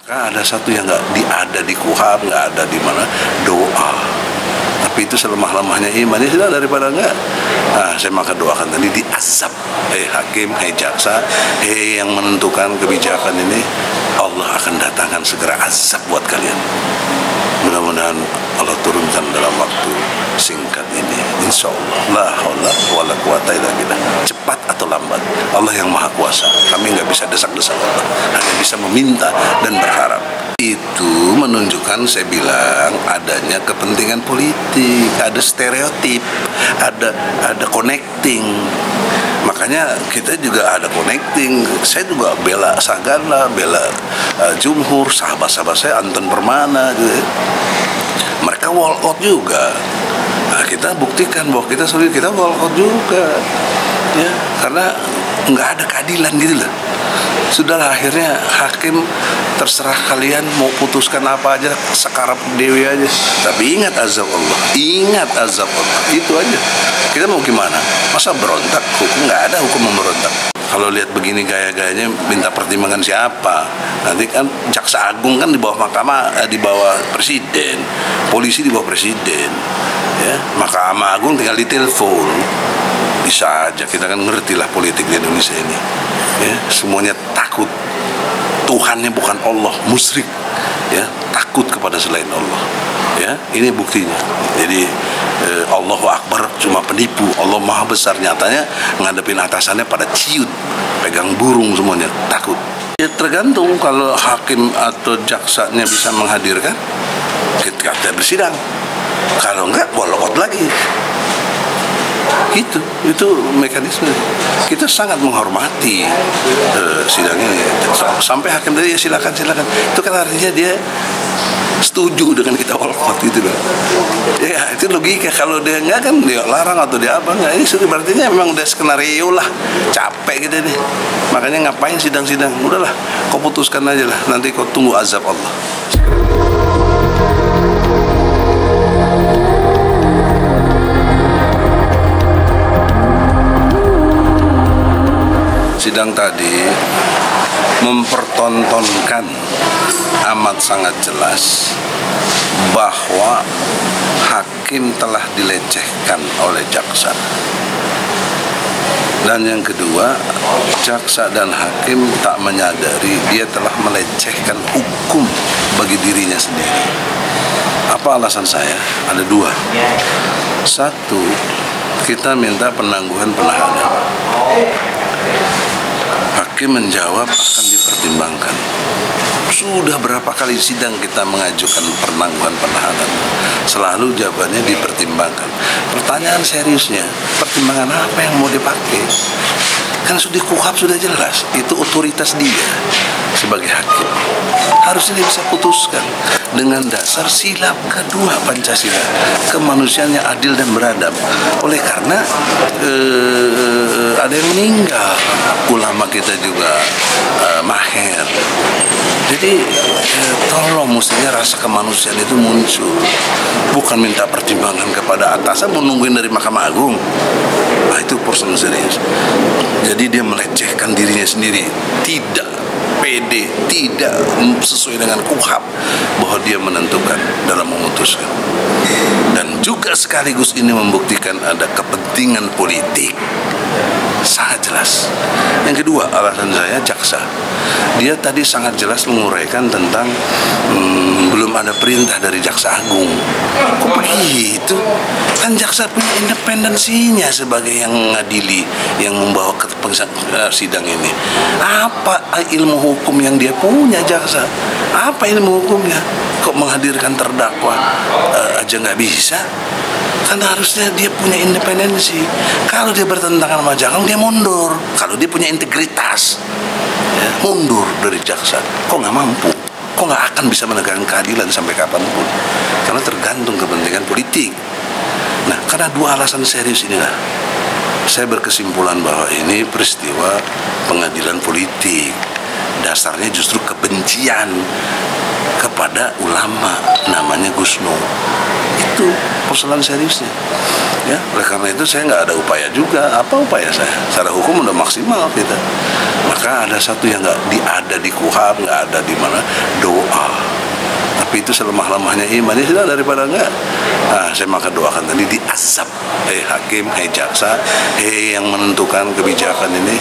Ada satu yang ada di KUHAP, nggak ada di mana, doa. Tapi itu selemah-lemahnya iman, ya sudah daripada enggak. Nah, saya maka doakan tadi diazab. Hakim, jaksa, yang menentukan kebijakan ini, Allah akan datangkan segera azab buat kalian. Mudah-mudahan Allah turunkan dalam waktu singkat ini. Insya Allah. La haula wala quwata illa billah. Cepat atau lambat, Allah yang Maha Kuasa. Kami nggak bisa desak-desak Allah, hanya bisa meminta dan berharap. Itu menunjukkan, saya bilang, adanya kepentingan politik, ada stereotip, ada connecting. Makanya kita juga ada connecting. Saya juga bela Sagala, bela Jumhur, sahabat-sahabat saya Anton Permana gitu. Mereka walk out juga. Nah, kita buktikan bahwa kita solid, kita walk out juga. Ya, karena nggak ada keadilan gitu loh. Sudahlah, akhirnya hakim terserah kalian mau putuskan apa aja, sekarang dewi aja. Tapi ingat azab Allah, ingat azab Allah, itu aja. Kita mau gimana? Masa berontak? Hukum nggak ada hukum memberontak. Kalau lihat begini gaya-gayanya, minta pertimbangan siapa? Nanti kan jaksa agung kan di bawah mahkamah, di bawah presiden, polisi di bawah presiden. Ya, Mahkamah Agung tinggal ditelepon. Bisa aja, kita kan ngerti lah politik di Indonesia ini. Ya, semuanya takut. Tuhannya bukan Allah, musyrik. Ya, takut kepada selain Allah. Ya, ini buktinya. Jadi Allahu Akbar cuma penipu, Allah Maha Besar nyatanya ngadepin atasannya pada ciut, pegang burung semuanya, takut. Ya tergantung, kalau hakim atau jaksanya bisa menghadirkan, kita bersidang. Kalau enggak, walkout lagi. Itu mekanisme. Kita sangat menghormati sidang ini. Sampai hakim tadi ya silakan. Itu kan artinya dia setuju dengan kita walkout gitu loh. Ya itu logika. Kalau dia enggak, kan dia larang atau dia apa enggak. Ini berarti memang udah skenario lah. Capek gitu nih. Makanya ngapain sidang-sidang? Udahlah, kau putuskan aja lah. Nanti kau tunggu azab Allah. Sidang tadi mempertontonkan amat sangat jelas bahwa hakim telah dilecehkan oleh jaksa. Dan yang kedua, jaksa dan hakim tak menyadari dia telah melecehkan hukum bagi dirinya sendiri. Apa alasan saya? Ada dua. Satu, kita minta penangguhan penahanan. Hakim menjawab akan dipertimbangkan. Sudah berapa kali sidang kita mengajukan penangguhan penahanan, selalu jawabannya dipertimbangkan. Pertanyaan seriusnya, pertimbangan apa yang mau dipakai? Kan sudah KUHAP sudah jelas, itu otoritas dia sebagai hakim. Harusnya dia bisa putuskan dengan dasar sila kedua Pancasila, kemanusiaan yang adil dan beradab. Oleh karena ada yang meninggal, ulama kita juga maher. Jadi tolong, mestinya rasa kemanusiaan itu muncul, bukan minta pertimbangan kepada atasan, menungguin dari Mahkamah Agung. Nah, itu persoalan serius. Jadi dia melecehkan dirinya sendiri, tidak pede, tidak sesuai dengan KUHAP bahwa dia menentukan dalam memutuskan. Dan juga sekaligus ini membuktikan ada kepentingan politik. Sangat jelas. Yang kedua, alasan saya jaksa. Dia tadi sangat jelas menguraikan tentang belum ada perintah dari jaksa agung. Kok begitu? Kan jaksa punya independensinya sebagai yang mengadili, yang membawa ke sidang ini. Apa ilmu hukum yang dia punya jaksa? Apa ilmu hukumnya? Kok menghadirkan terdakwa aja nggak bisa? Kan harusnya dia punya independensi. Kalau dia bertentangan sama jaksa, dia mundur. Kalau dia punya integritas, ya, mundur dari jaksa. Kok nggak mampu? Kok nggak akan bisa menegakkan keadilan sampai kapanpun? Karena tergantung kepentingan politik. Nah, karena dua alasan serius inilah, saya berkesimpulan bahwa ini peristiwa pengadilan politik. Dasarnya justru kebencian kepada ulama namanya Gus Nur. Itu persoalan seriusnya. Ya, oleh karena itu saya nggak ada upaya juga. Apa upaya saya? Secara hukum udah maksimal kita. Maka ada satu yang nggak ada di KUHAP, nggak ada di mana, doa. Tapi itu selemah-lemahnya iman. Ya sudah, daripada enggak. Nah, saya maka doakan tadi diazab. Hakim, jaksa, yang menentukan kebijakan ini,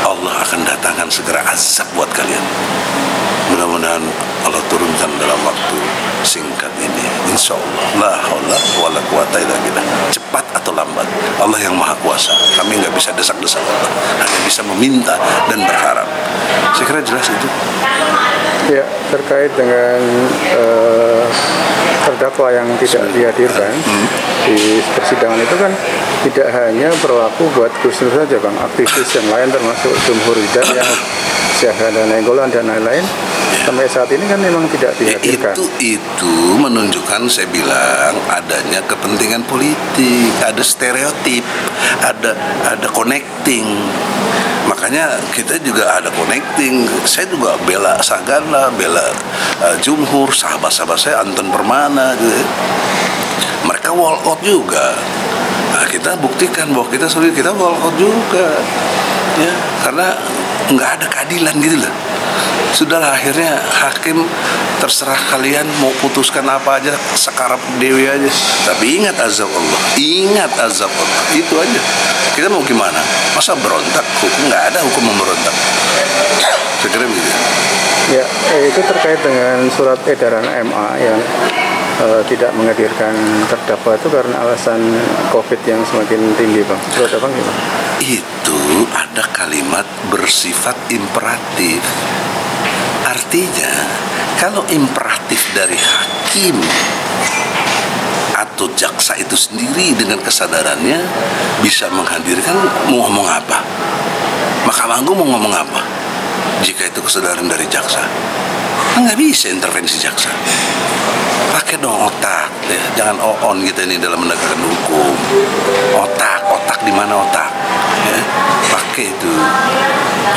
Allah akan datangkan segera azab buat kalian. Mudah-mudahan Allah turunkan dalam waktu singkat ini, insya Allah. La haula wala quwata illa billah. Cepat atau lambat, Allah yang maha kuasa. Kami nggak bisa desak-desak Allah, hanya bisa meminta dan berharap. Saya kira jelas itu. Ya, terkait dengan terdakwa yang tidak dihadirkan di persidangan itu kan tidak hanya berlaku buat Gus Nur saja, Bang. Aktivis yang lain termasuk Jumhur Hidayah, Syahada Nainggolan dan lain-lain sampai saat ini kan memang tidak dihadirkan. Itu menunjukkan, saya bilang, adanya kepentingan politik, ada stereotip, ada connecting. Makanya kita juga ada connecting. Saya juga bela Sagana, bela Jumhur, sahabat-sahabat saya Anton Permana gitu. Mereka walk out juga. Nah, kita buktikan bahwa kita solid, kita walk out juga. Ya, karena nggak ada keadilan gitu loh. Sudahlah, akhirnya hakim terserah kalian mau putuskan apa aja, sekarang dewi aja. Tapi ingat azab Allah, ingat azab Allah, itu aja. Kita mau gimana? Masa berontak? Hukum nggak ada hukum memberontak. Saya kira begitu. Ya, itu terkait dengan surat edaran MA yang tidak menghadirkan terdakwa itu karena alasan COVID yang semakin tinggi, Bang. Surat apa gimana? Itu ada kalimat bersifat imperatif. Artinya, kalau imperatif dari hakim atau jaksa itu sendiri dengan kesadarannya bisa menghadirkan, mau ngomong apa? Mahkamah Agung mau ngomong apa? Jika itu kesadaran dari jaksa, nggak bisa intervensi jaksa. Pakai dong otak, ya. Jangan on kita ini dalam menegakkan hukum. Otak di mana otak? Ya. Pakai itu.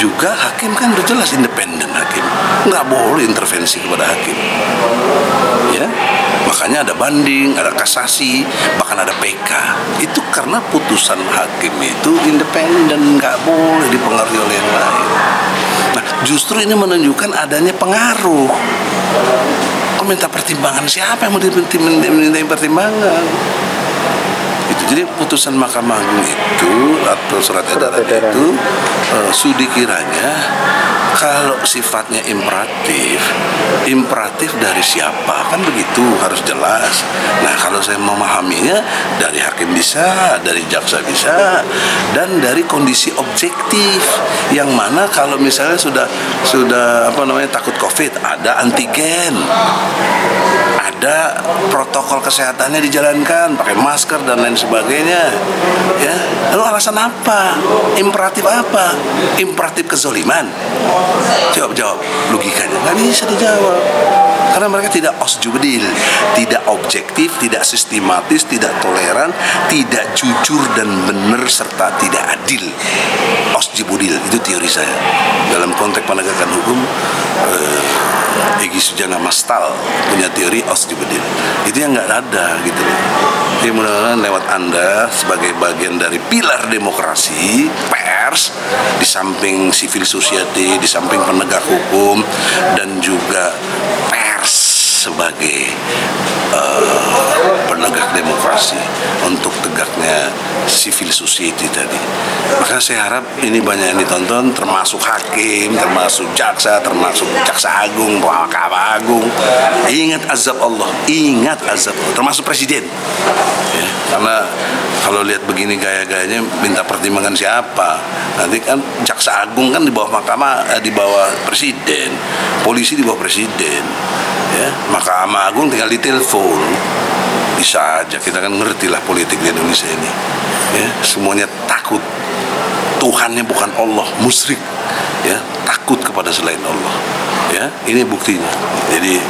Juga hakim kan udah jelas independen hakim, nggak boleh intervensi kepada hakim. Ya, makanya ada banding, ada kasasi, bahkan ada PK. Itu karena putusan hakim itu independen, nggak boleh dipengaruhi oleh yang lain. Nah, justru ini menunjukkan adanya pengaruh. Kok minta pertimbangan? Siapa yang mau diminta pertimbangan? Itu jadi putusan Mahkamah Agung itu atau surat edaran itu sudi kiranya kalau sifatnya imperatif dari siapa, kan begitu, harus jelas. Nah, kalau saya memahaminya dari hakim bisa, dari jaksa bisa, dan dari kondisi objektif yang mana kalau misalnya sudah takut COVID, ada antigen, ada protokol kesehatannya dijalankan, pakai masker dan lain sebagainya. Ya, lalu alasan apa? Imperatif apa? Imperatif kezoliman? Jawab logikanya nggak bisa dijawab karena mereka tidak osjubdil, tidak objektif, tidak sistematis, tidak toleran, tidak jujur dan benar serta tidak adil. Osjubdil itu teori saya dalam konteks penegakan hukum. Egy Sujana Mastal punya teori osjubdil, itu yang nggak ada gitu loh. Jadi mudah-mudahan lewat Anda sebagai bagian dari pilar demokrasi, pers, di samping civil society, di samping penegak hukum, dan juga pers sebagai penegak demokrasi untuk tegaknya civil society tadi. Maka saya harap ini banyak yang ditonton, termasuk hakim, termasuk jaksa, termasuk jaksa agung, Mahkamah Agung. Ingat azab Allah, termasuk presiden. Ya, karena kalau lihat begini gaya-gayanya minta pertimbangan siapa? Nanti kan jaksa agung kan di bawah mahkamah, di bawah presiden, polisi di bawah presiden. Ya, Mahkamah Agung tinggal ditelepon. Bisa aja, kita kan ngerti lah politik di Indonesia ini. Ya, semuanya takut. Tuhannya bukan Allah, musyrik. Ya, takut kepada selain Allah. Ya, ini buktinya. Jadi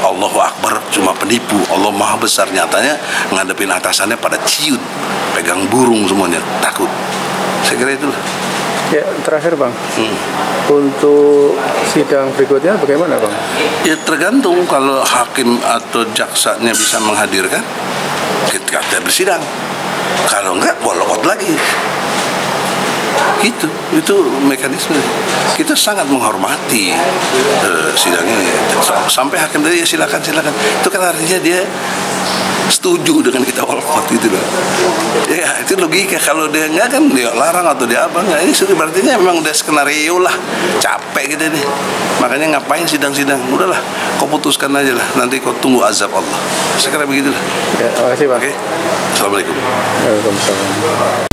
Allahu Akbar cuma penipu, Allah Maha Besar nyatanya ngadepin atasannya pada ciut, pegang burung semuanya, takut. Saya kira itulah. Ya, terakhir Bang, untuk sidang berikutnya bagaimana Bang? Ya tergantung, kalau hakim atau jaksanya bisa menghadirkan, kita bersidang. Kalau enggak, walkout lagi. Gitu, itu mekanisme. Kita sangat menghormati sidang ini. Sampai hakim tadi ya silakan. Itu kan artinya dia setuju dengan kita walkout gitu loh. Ya itu logika. Kalau dia enggak kan dia larang atau dia apa enggak. Ini sudah berarti memang udah skenario lah. Capek gitu nih. Makanya ngapain sidang-sidang? Udahlah, kau putuskan aja lah. Nanti kau tunggu azab Allah. Sekarang begitulah. Ya, terima kasih Bang. Oke. Assalamualaikum. Waalaikumsalam.